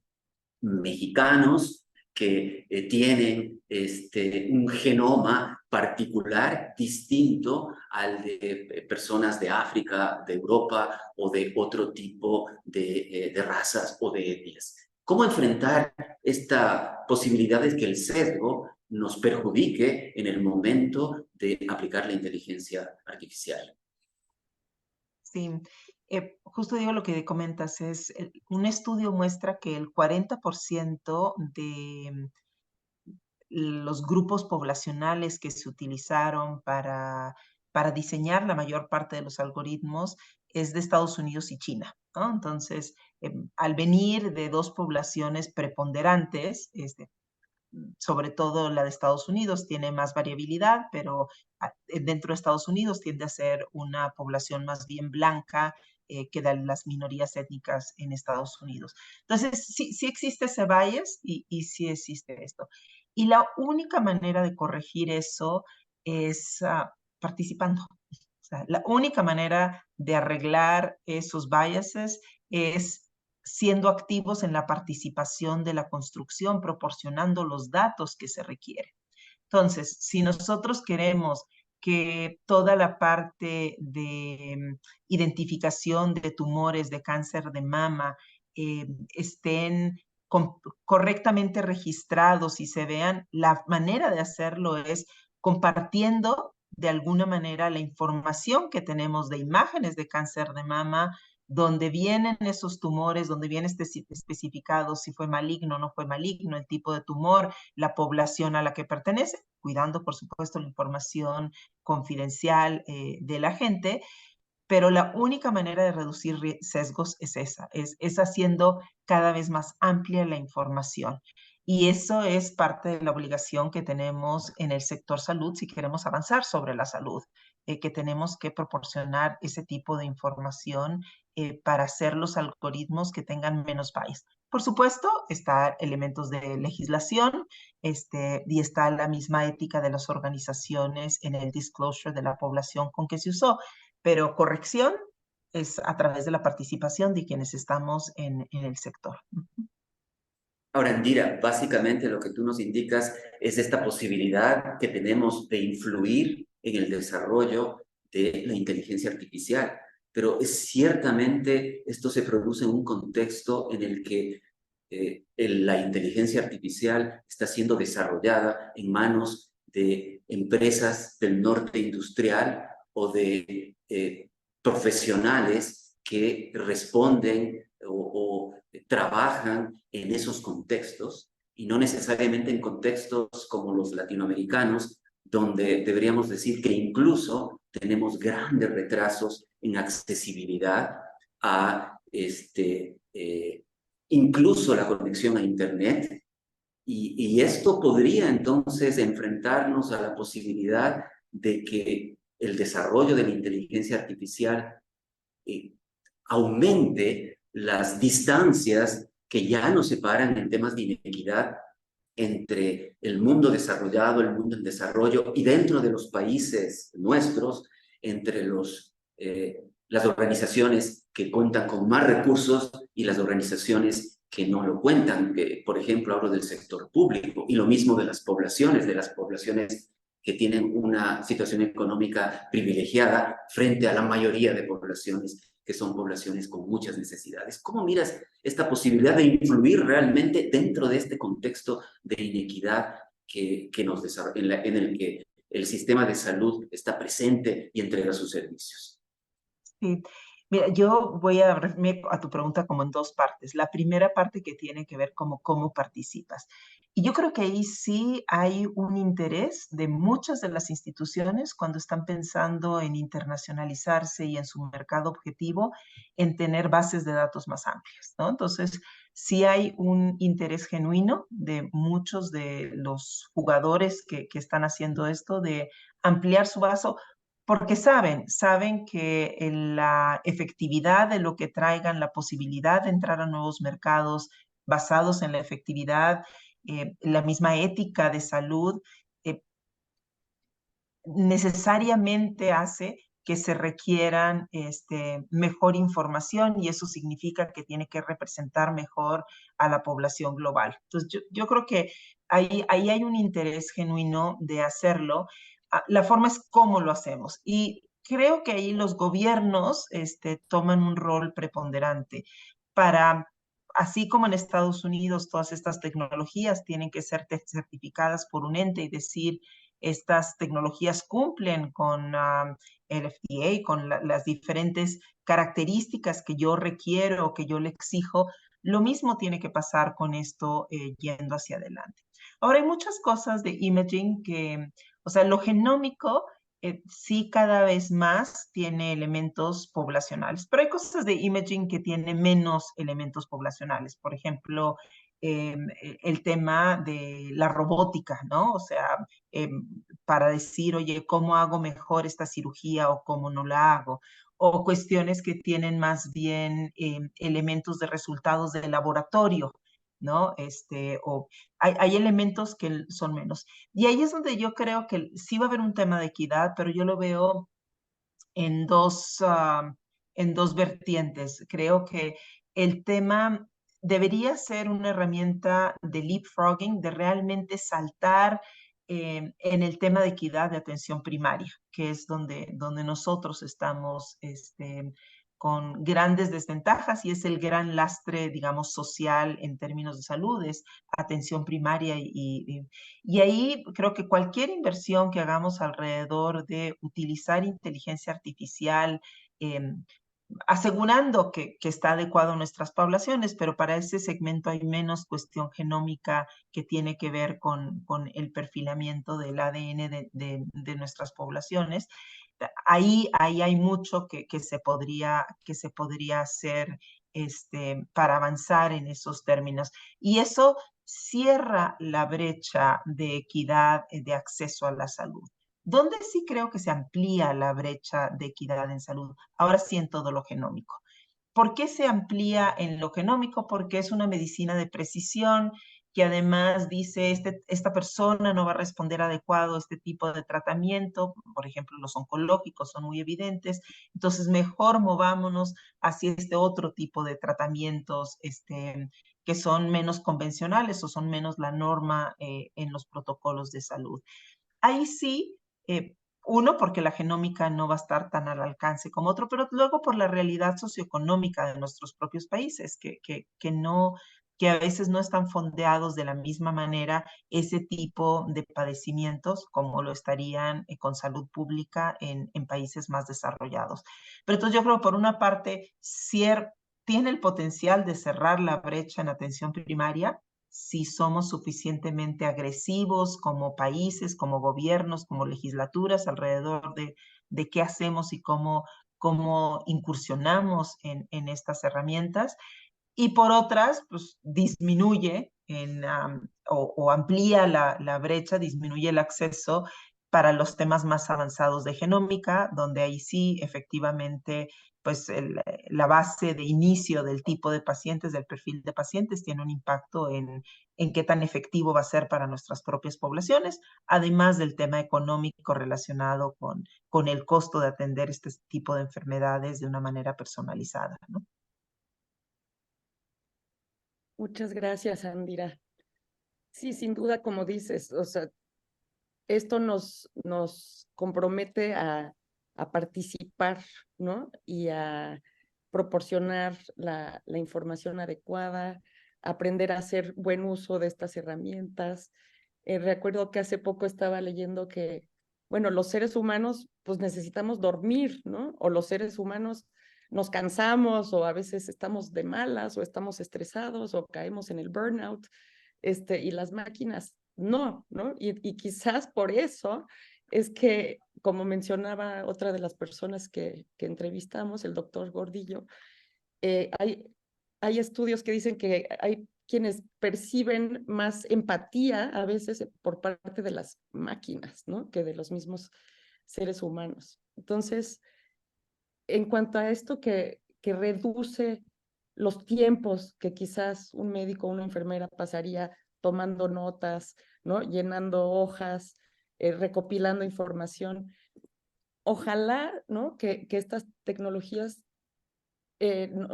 mexicanos que tienen un genoma particular distinto al de personas de África, de Europa o de otro tipo de razas o de etnias. ¿Cómo enfrentar esta posibilidad de que el sesgo nos perjudique en el momento de aplicar la inteligencia artificial? Sí, justo digo lo que comentas, un estudio muestra que el 40% de los grupos poblacionales que se utilizaron para diseñar la mayor parte de los algoritmos es de Estados Unidos y China, ¿no? Entonces, al venir de dos poblaciones preponderantes, sobre todo la de Estados Unidos tiene más variabilidad, pero dentro de Estados Unidos tiende a ser una población más bien blanca que de las minorías étnicas en Estados Unidos. Entonces, sí existe ese bias y sí existe esto. Y la única manera de corregir eso es participando. sea, la única manera de arreglar esos biases es siendo activos en la participación de la construcción, proporcionando los datos que se requieren. Entonces, si nosotros queremos que toda la parte de identificación de tumores de cáncer de mama estén correctamente registrados y se vean, la manera de hacerlo es compartiendo de alguna manera la información que tenemos de imágenes de cáncer de mama, donde vienen esos tumores, donde viene especificado si fue maligno o no fue maligno, el tipo de tumor, la población a la que pertenece, cuidando, por supuesto, la información confidencial de la gente, pero la única manera de reducir sesgos es esa, es haciendo cada vez más amplia la información. Y eso es parte de la obligación que tenemos en el sector salud si queremos avanzar sobre la salud, que tenemos que proporcionar ese tipo de información para hacer los algoritmos que tengan menos bias. Por supuesto, están elementos de legislación y está la misma ética de las organizaciones en el disclosure de la población con que se usó, pero corrección es a través de la participación de quienes estamos en el sector. Ahora, Indira, básicamente lo que tú nos indicas es esta posibilidad que tenemos de influir en el desarrollo de la inteligencia artificial, pero ciertamente esto se produce en un contexto en el que la inteligencia artificial está siendo desarrollada en manos de empresas del norte industrial o de profesionales que responden o trabajan en esos contextos y no necesariamente en contextos como los latinoamericanos, donde deberíamos decir que incluso tenemos grandes retrasos en accesibilidad a incluso la conexión a Internet. Y esto podría entonces enfrentarnos a la posibilidad de que el desarrollo de la inteligencia artificial aumente las distancias que ya nos separan en temas de inequidad entre el mundo desarrollado, el mundo en desarrollo y dentro de los países nuestros, entre las organizaciones que cuentan con más recursos y las organizaciones que no lo cuentan. Por ejemplo, hablo del sector público y lo mismo de las poblaciones que tienen una situación económica privilegiada frente a la mayoría de poblaciones que son poblaciones con muchas necesidades. ¿Cómo miras esta posibilidad de influir realmente dentro de este contexto de inequidad en el que el sistema de salud está presente y entrega sus servicios? Sí. Mira, yo voy a referirme a tu pregunta como en dos partes. La primera parte que tiene que ver como cómo participas. Y yo creo que ahí sí hay un interés de muchas de las instituciones cuando están pensando en internacionalizarse y en su mercado objetivo, en tener bases de datos más amplias, ¿no? Entonces, sí hay un interés genuino de muchos de los jugadores que están haciendo esto, de ampliar su base, porque saben que la efectividad de lo que traigan, la posibilidad de entrar a nuevos mercados basados en la efectividad, la misma ética de salud, necesariamente hace que se requieran mejor información y eso significa que tiene que representar mejor a la población global. Entonces, yo creo que ahí hay un interés genuino de hacerlo. La forma es cómo lo hacemos y creo que ahí los gobiernos toman un rol preponderante para, así como en Estados Unidos todas estas tecnologías tienen que ser certificadas por un ente y decir estas tecnologías cumplen con el FDA, con las diferentes características que yo requiero o que yo le exijo, lo mismo tiene que pasar con esto yendo hacia adelante. Ahora, hay muchas cosas de imaging que, o sea, lo genómico sí cada vez más tiene elementos poblacionales, pero hay cosas de imaging que tienen menos elementos poblacionales. Por ejemplo, el tema de la robótica, ¿no? O sea, para decir, oye, ¿cómo hago mejor esta cirugía o cómo no la hago? O cuestiones que tienen más bien elementos de resultados de laboratorio, ¿no? O hay elementos que son menos. Y ahí es donde yo creo que sí va a haber un tema de equidad, pero yo lo veo en dos vertientes. Creo que el tema debería ser una herramienta de leapfrogging, de realmente saltar en el tema de equidad de atención primaria, que es donde nosotros estamos con grandes desventajas y es el gran lastre, digamos, social en términos de salud, es atención primaria y ahí creo que cualquier inversión que hagamos alrededor de utilizar inteligencia artificial, asegurando que está adecuado a nuestras poblaciones, pero para ese segmento hay menos cuestión genómica que tiene que ver con el perfilamiento del ADN de nuestras poblaciones. Ahí hay mucho que se podría hacer para avanzar en esos términos. Y eso cierra la brecha de equidad de acceso a la salud. ¿Dónde sí creo que se amplía la brecha de equidad en salud? Ahora sí en todo lo genómico. ¿Por qué se amplía en lo genómico? Porque es una medicina de precisión que además dice, esta persona no va a responder adecuado a este tipo de tratamiento, por ejemplo, los oncológicos son muy evidentes, entonces mejor movámonos hacia este otro tipo de tratamientos que son menos convencionales o son menos la norma en los protocolos de salud. Ahí sí, uno, porque la genómica no va a estar tan al alcance como otro, pero luego por la realidad socioeconómica de nuestros propios países, que a veces no están fondeados de la misma manera ese tipo de padecimientos como lo estarían con salud pública en países más desarrollados. Pero entonces yo creo, por una parte, tiene el potencial de cerrar la brecha en atención primaria, si somos suficientemente agresivos como países, como gobiernos, como legislaturas alrededor de qué hacemos y cómo incursionamos en estas herramientas. Y por otras, pues disminuye o amplía la brecha, disminuye el acceso para los temas más avanzados de genómica, donde ahí sí, efectivamente, pues la base de inicio del tipo de pacientes, del perfil de pacientes, tiene un impacto en qué tan efectivo va a ser para nuestras propias poblaciones, además del tema económico relacionado con el costo de atender este tipo de enfermedades de una manera personalizada, ¿no? Muchas gracias, Andira. Sí, sin duda, como dices, o sea, esto nos compromete a participar, ¿no? Y a proporcionar la información adecuada, aprender a hacer buen uso de estas herramientas. Recuerdo que hace poco estaba leyendo que, bueno, los seres humanos pues necesitamos dormir, ¿no? O los seres humanos nos cansamos o a veces estamos de malas o estamos estresados o caemos en el burnout, y las máquinas no, ¿no? Y quizás por eso es que, como mencionaba otra de las personas que entrevistamos, el doctor Gordillo, hay estudios que dicen que hay quienes perciben más empatía a veces por parte de las máquinas, ¿no? Que de los mismos seres humanos. Entonces, en cuanto a esto que reduce los tiempos que quizás un médico o una enfermera pasaría tomando notas, ¿no? Llenando hojas, recopilando información. Ojalá, ¿no? que estas tecnologías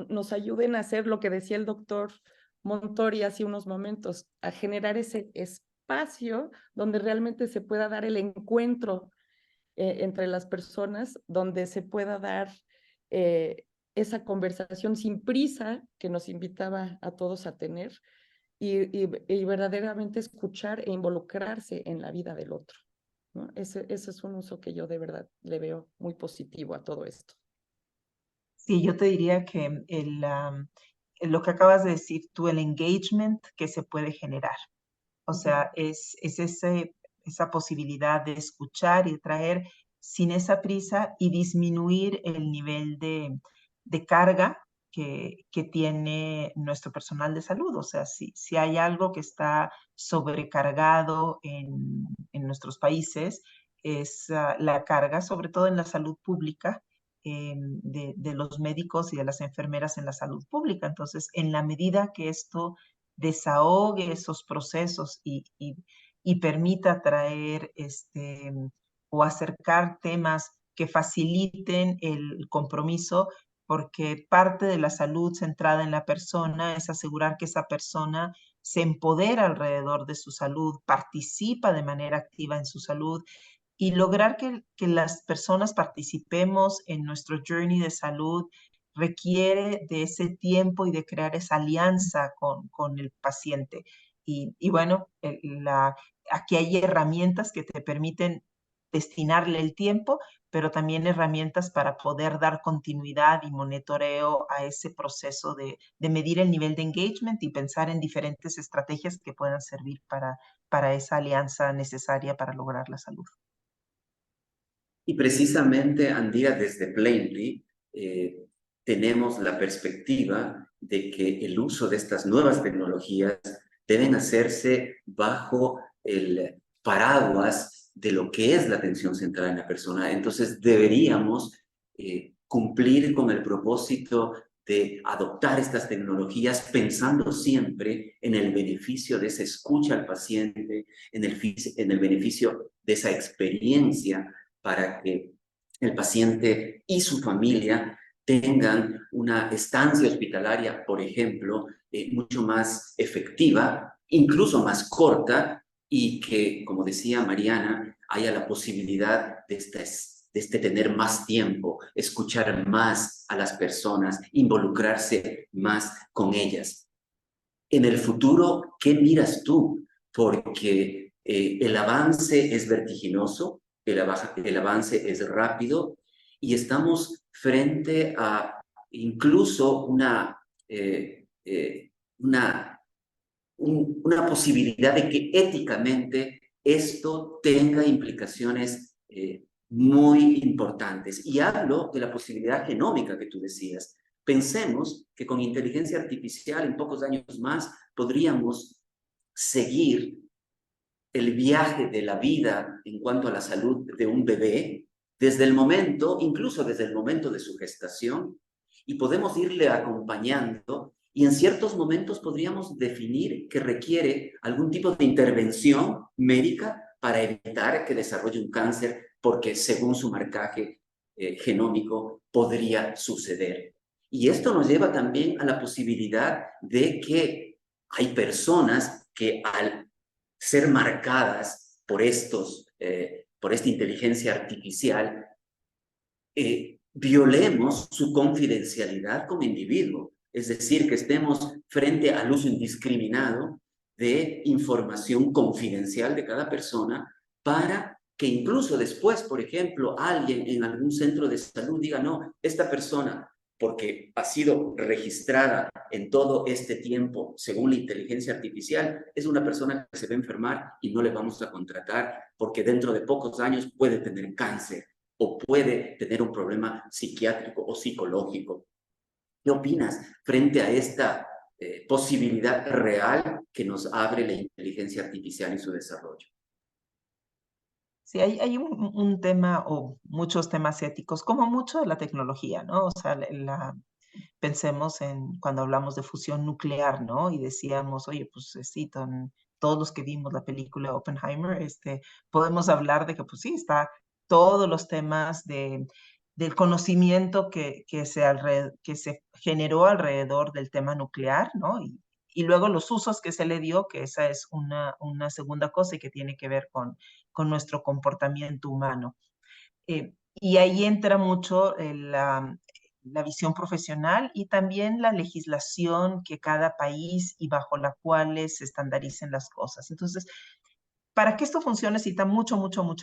nos ayuden a hacer lo que decía el doctor Montori hace unos momentos, a generar ese espacio donde realmente se pueda dar el encuentro entre las personas, donde se pueda dar esa conversación sin prisa que nos invitaba a todos a tener y verdaderamente escuchar e involucrarse en la vida del otro, ¿no? Ese es un uso que yo de verdad le veo muy positivo a todo esto. Sí, yo te diría que lo que acabas de decir tú, el engagement que se puede generar. O sea, es esa posibilidad de escuchar y traer sin esa prisa y disminuir el nivel de carga que tiene nuestro personal de salud. O sea, si hay algo que está sobrecargado en nuestros países, es la carga, sobre todo en la salud pública, de los médicos y de las enfermeras en la salud pública. Entonces, en la medida que esto desahogue esos procesos y permita traer o acercar temas que faciliten el compromiso, porque parte de la salud centrada en la persona es asegurar que esa persona se empodera alrededor de su salud, participa de manera activa en su salud y lograr que las personas participemos en nuestro journey de salud requiere de ese tiempo y de crear esa alianza con el paciente. Y bueno, aquí hay herramientas que te permiten destinarle el tiempo, pero también herramientas para poder dar continuidad y monitoreo a ese proceso de medir el nivel de engagement y pensar en diferentes estrategias que puedan servir para esa alianza necesaria para lograr la salud. Y precisamente, Andrea, desde Plainly, tenemos la perspectiva de que el uso de estas nuevas tecnologías deben hacerse bajo el paraguas de lo que es la atención centrada en la persona. Entonces, deberíamos cumplir con el propósito de adoptar estas tecnologías pensando siempre en el beneficio de esa escucha al paciente, en el beneficio de esa experiencia para que el paciente y su familia tengan una estancia hospitalaria, por ejemplo, mucho más efectiva, incluso más corta, y que, como decía Mariana, haya la posibilidad de tener más tiempo, escuchar más a las personas, involucrarse más con ellas. En el futuro, ¿qué miras tú? Porque el avance es vertiginoso, el avance es rápido y estamos frente a incluso una posibilidad de que éticamente esto tenga implicaciones muy importantes. Y hablo de la posibilidad genómica que tú decías. Pensemos que con inteligencia artificial en pocos años más podríamos seguir el viaje de la vida en cuanto a la salud de un bebé desde el momento, incluso desde el momento de su gestación, y podemos irle acompañando y en ciertos momentos podríamos definir que requiere algún tipo de intervención médica para evitar que desarrolle un cáncer porque según su marcaje genómico podría suceder. Y esto nos lleva también a la posibilidad de que hay personas que al ser marcadas por esta inteligencia artificial, violemos su confidencialidad como individuo. Es decir, que estemos frente al uso indiscriminado de información confidencial de cada persona para que incluso después, por ejemplo, alguien en algún centro de salud diga, no, esta persona, porque ha sido registrada en todo este tiempo, según la inteligencia artificial, es una persona que se va a enfermar y no le vamos a contratar porque dentro de pocos años puede tener cáncer o puede tener un problema psiquiátrico o psicológico. ¿Qué opinas frente a esta posibilidad real que nos abre la inteligencia artificial y su desarrollo? Sí, hay un tema o muchos temas éticos, como mucho de la tecnología, ¿no? O sea, pensemos en cuando hablamos de fusión nuclear, ¿no? Y decíamos, oye, pues sí, todos los que vimos la película Oppenheimer, podemos hablar de que, pues sí, está todos los temas del conocimiento que se generó alrededor del tema nuclear, ¿no? Y luego los usos que se le dio, que esa es una segunda cosa y que tiene que ver con nuestro comportamiento humano. Y ahí entra mucho la visión profesional y también la legislación que cada país y bajo la cual se estandaricen las cosas. Entonces, para que esto funcione necesita mucha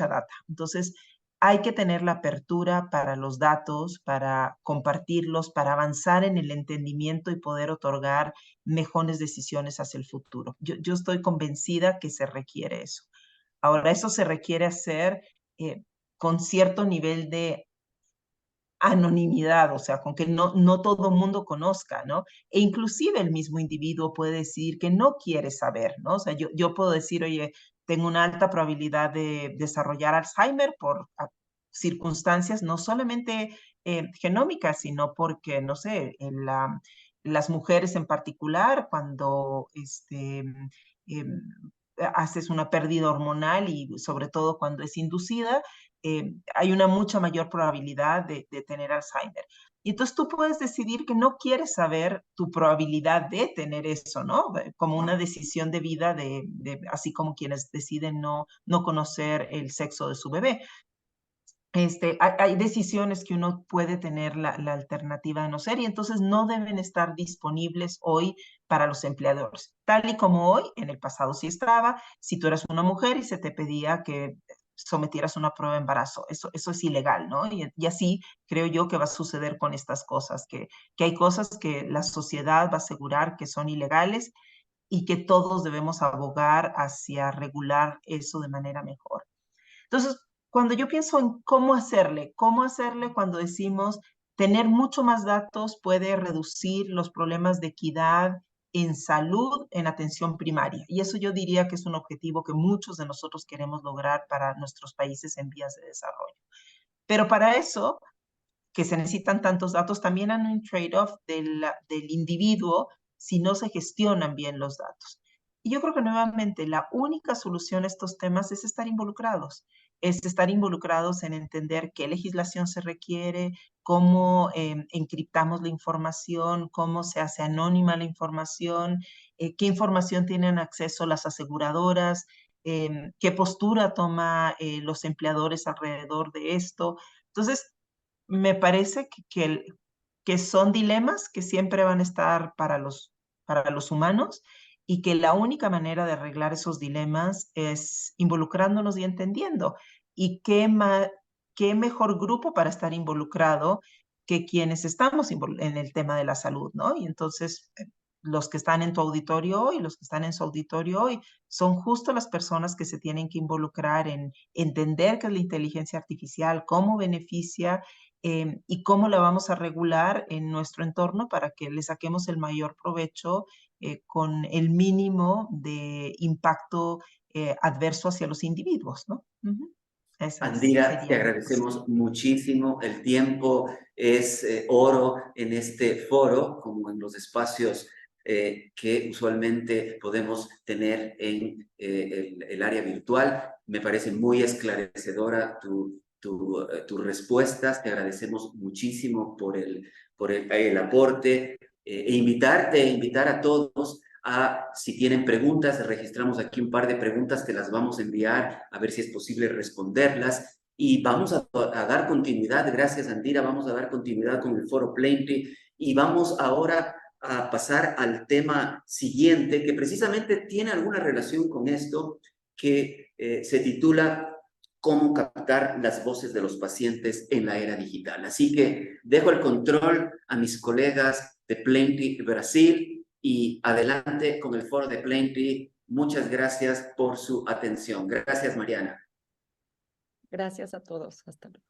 data. Entonces, hay que tener la apertura para los datos, para compartirlos, para avanzar en el entendimiento y poder otorgar mejores decisiones hacia el futuro. Yo estoy convencida que se requiere eso. Ahora, eso se requiere hacer con cierto nivel de anonimidad, o sea, con que no todo mundo conozca, ¿no? E inclusive el mismo individuo puede decir que no quiere saber, ¿no? O sea, yo puedo decir, oye, tengo una alta probabilidad de desarrollar Alzheimer por circunstancias no solamente genómicas, sino porque, no sé, las mujeres en particular, cuando haces una pérdida hormonal y sobre todo cuando es inducida, hay una mucha mayor probabilidad de tener Alzheimer. Y entonces tú puedes decidir que no quieres saber tu probabilidad de tener eso, ¿no? Como una decisión de vida, así como quienes deciden no conocer el sexo de su bebé. Hay decisiones que uno puede tener la alternativa de no ser y entonces no deben estar disponibles hoy para los empleadores. Tal y como hoy, en el pasado sí estaba, si tú eras una mujer y se te pedía que sometieras una prueba de embarazo, eso es ilegal, ¿no? Y así creo yo que va a suceder con estas cosas, que hay cosas que la sociedad va a asegurar que son ilegales y que todos debemos abogar hacia regular eso de manera mejor. Entonces, cuando yo pienso en cómo hacerle cuando decimos tener mucho más datos puede reducir los problemas de equidad en salud, en atención primaria. Y eso yo diría que es un objetivo que muchos de nosotros queremos lograr para nuestros países en vías de desarrollo. Pero para eso, que se necesitan tantos datos, también hay un trade-off del individuo si no se gestionan bien los datos. Y yo creo que nuevamente la única solución a estos temas es estar involucrados en entender qué legislación se requiere, cómo encriptamos la información, cómo se hace anónima la información, qué información tienen acceso las aseguradoras, qué postura toma los empleadores alrededor de esto. Entonces, me parece que son dilemas que siempre van a estar para los humanos y que la única manera de arreglar esos dilemas es involucrándonos y entendiendo. Y qué mejor grupo para estar involucrado que quienes estamos en el tema de la salud, ¿no? Y entonces, los que están en tu auditorio hoy, los que están en su auditorio hoy, son justo las personas que se tienen que involucrar en entender qué es la inteligencia artificial, cómo beneficia y cómo la vamos a regular en nuestro entorno para que le saquemos el mayor provecho con el mínimo de impacto adverso hacia los individuos, ¿no? Andira, te agradecemos muchísimo. El tiempo es oro en este foro, como en los espacios que usualmente podemos tener en el área virtual. Me parece muy esclarecedora tus respuestas. Te agradecemos muchísimo por el aporte invitar a todos si tienen preguntas. Registramos aquí un par de preguntas, te las vamos a enviar a ver si es posible responderlas y vamos a dar continuidad. Gracias, Andira. Vamos a dar continuidad con el foro Plainly y vamos ahora a pasar al tema siguiente que precisamente tiene alguna relación con esto, que se titula cómo captar las voces de los pacientes en la era digital. Así que dejo el control a mis colegas de Plainly Brasil y adelante con el foro de Plainly. Muchas gracias por su atención. Gracias, Mariana. Gracias a todos. Hasta luego.